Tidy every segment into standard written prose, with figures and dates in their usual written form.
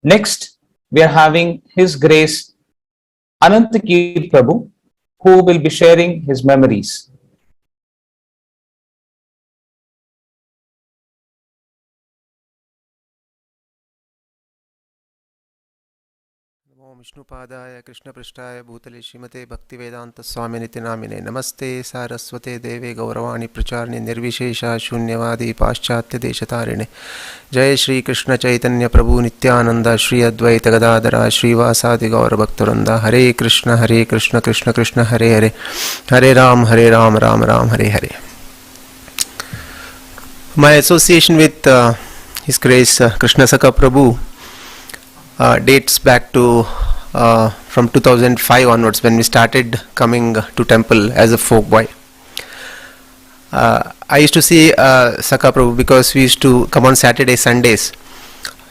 Next, we are having His Grace AnantaKeerti Prabhu, who will be sharing his memories. विष्णुपादाय कृष्णपृष्ठाय भूतले श्रीमते भक्तिवेदांत स्वामिनिति नामिने नमस्ते सारस्वते देवे गौरवाणी प्रचारिणे निर्विशेषा शून्यवादी पाश्चात्य देशतारिणे जय श्री कृष्ण चैतन्य प्रभु नित्यानंद श्री अद्वैत गदाधरा श्रीवासादि गौरभक्तवृंदा हरे Krishna Krishna Krishna Hare Hare Hare Ram Ram Ram Hare Hare. My association with His Grace Krishna Sakha Prabhu dates back to from 2005 onwards, when we started coming to temple as a folk boy. I used to see Sakha Prabhu because we used to come on Saturday, Sundays.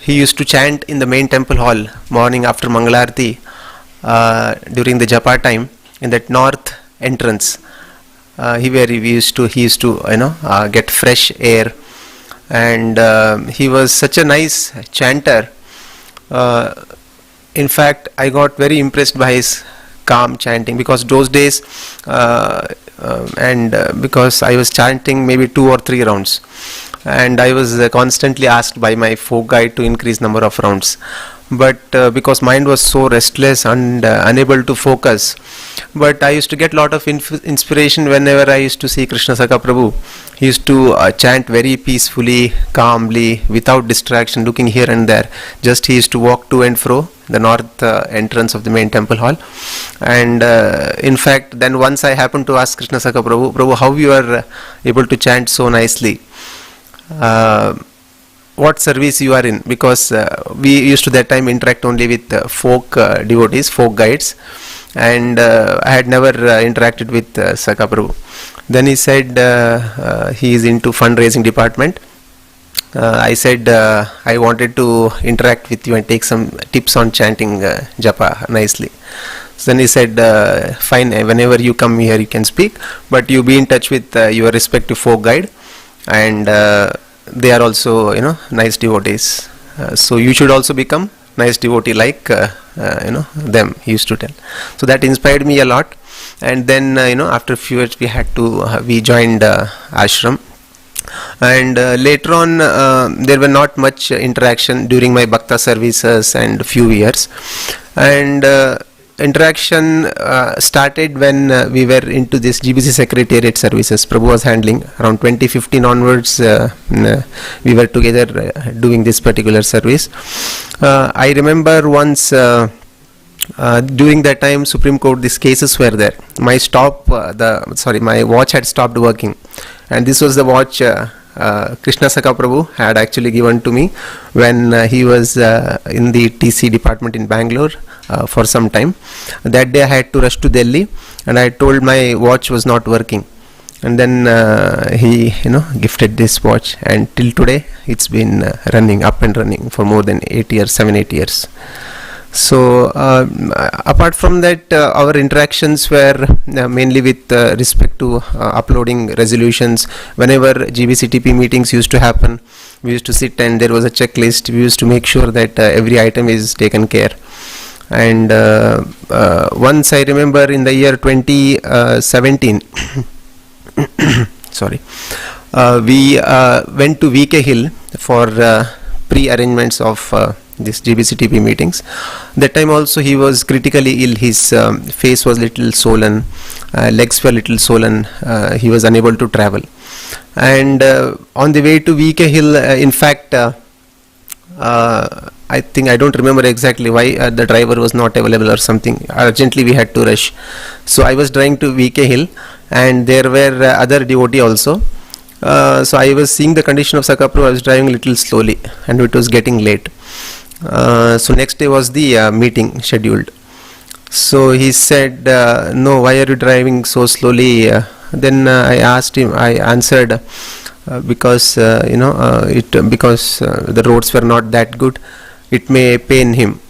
He used to chant in the main temple hall morning after Mangalarti during the japa time in that north entrance. He used to get fresh air, and he was such a nice chanter. In fact, I got very impressed by his calm chanting, because those days because I was chanting maybe 2 or 3 rounds, and I was constantly asked by my folk guide to increase number of rounds, but because mind was so restless and unable to focus. But I used to get lot of inspiration whenever I used to see Krishna Sakha Prabhu. He used to chant very peacefully, calmly, without distraction, looking here and there. Just he used to walk to and fro the north entrance of the main temple hall. And in fact, then once I happened to ask Krishna Sakha Prabhu, how you are able to chant so nicely? What service you are in? Because we used to that time interact only with folk devotees, folk guides, and I had never interacted with Sakha Prabhu. Then he said he is into fundraising department. I said I wanted to interact with you and take some tips on chanting japa nicely. So then he said, fine, whenever you come here you can speak, but you be in touch with your respective folk guide, and they are also nice devotees, so you should also become nice devotee like them, he used to tell. So that inspired me a lot. And then after a few years we joined ashram, and later on there were not much interaction during my bhakta services and few years, and interaction started when we were into this GBC secretariat services Prabhu was handling. Around 2015 onwards we were together doing this particular service. I remember once during that time Supreme Court, these cases were there. My watch had stopped working, and this was the watch Krishna Sakha Prabhu had actually given to me when he was in the TC department in Bangalore for some time. That day I had to rush to Delhi, and I told my watch was not working, and then he gifted this watch, and till today it's been up and running for more than 7-8 years. So apart from that, our interactions were mainly with respect to uploading resolutions. Whenever GBCTP meetings used to happen, we used to sit and there was a checklist. We used to make sure that every item is taken care. And once I remember in the year 2017 we went to VK Hill for pre-arrangements of this GBCTP meetings. That time also he was critically ill. His face was little swollen, legs were little swollen, he was unable to travel. And on the way to VK Hill, in fact I think, I don't remember exactly why the driver was not available or something. Urgently we had to rush. So I was driving to VK Hill, and there were other devotees also. So I was seeing the condition of Sakha Prabhu. I was driving a little slowly, and it was getting late. So next day was the meeting scheduled. So he said, no, why are you driving so slowly? Then I asked him, I answered, because because the roads were not that good, it may pain him.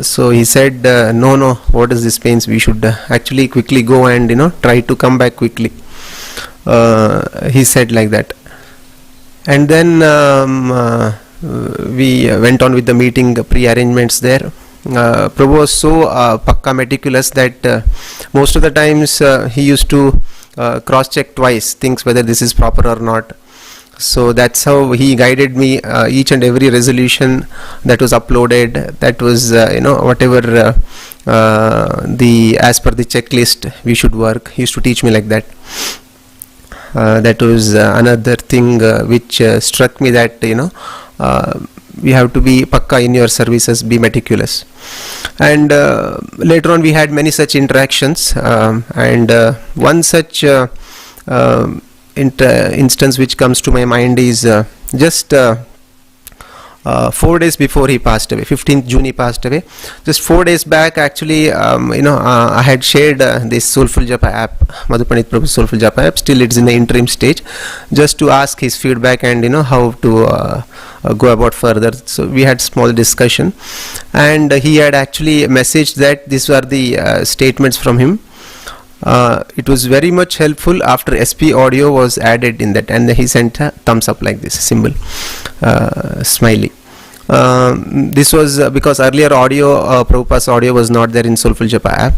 So he said, no, what is this pains? We should actually quickly go and try to come back quickly. He said like that. And then we went on with the meeting pre-arrangements there. Prabhu was so pakka meticulous that most of the times he used to cross-check twice things whether this is proper or not. So that's how he guided me. Each and every resolution that was uploaded, that was whatever the as per the checklist we should work. He used to teach me like that. That was another thing which struck me, that you have to be pakka in your services, be meticulous. And later on we had many such interactions, and one such instance which comes to my mind is just 4 days before he passed away. 15th June he passed away. Just 4 days back, actually, I had shared this Soulful Japa app, Madhupanit Prabhu's Soulful Japa app. Still it's in the interim stage, just to ask his feedback and how to go about further. So we had small discussion, and he had actually messaged that these were the statements from him. It was very much helpful after SP audio was added in that, and he sent a thumbs up like this symbol, smiley. This was because earlier audio, Prabhupada's audio was not there in Soulful Japa app,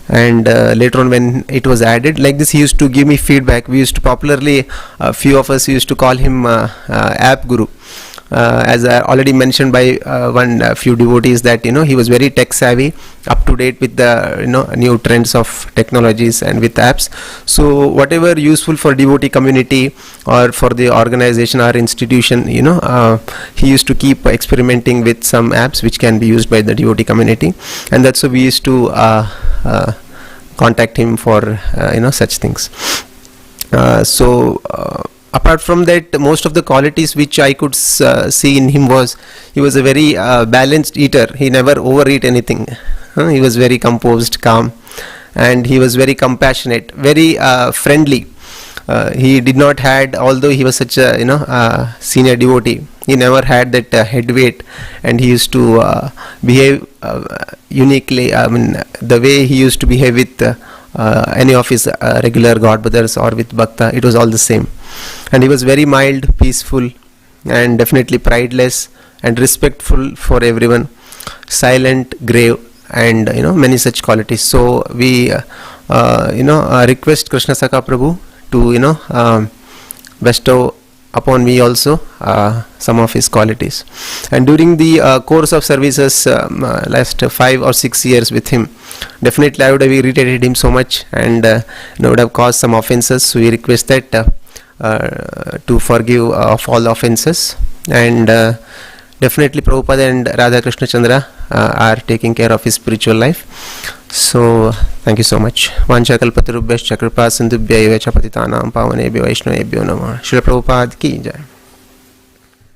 and later on when it was added like this, he used to give me feedback. We used to popularly, a few of us used to call him app guru. As I already mentioned by few devotees, that he was very tech savvy, up to date with the new trends of technologies and with apps. So whatever useful for devotee community or for the organization or institution, he used to keep experimenting with some apps which can be used by the devotee community, and that's why we used to contact him for such things. Apart from that, most of the qualities which I could see in him was, he was a very balanced eater. He never overeat anything. He was very composed, calm, and he was very compassionate, very friendly. He did not had, although he was such a senior devotee, he never had that head weight, and he used to behave uniquely. I mean, the way he used to behave with any of his regular God brothers or with Bhakta, it was all the same. And he was very mild, peaceful, and definitely prideless and respectful for everyone, silent, grave, and many such qualities. So we request Krishna Sakha Prabhu to bestow upon me also some of his qualities. And during the course of services, last 5 or 6 years with him, definitely I would have irritated him so much, and would have caused some offenses. So we request that to forgive of all offenses, and definitely Prabhupada and Radha Krishna Chandra are taking care of his spiritual life. So thank you so much. Vancha kalpatarubhyascha kripa sindhubhya eva cha patitanam pavanebhyo vaishnavebhyo namah. Srila Prabhupada ki jai.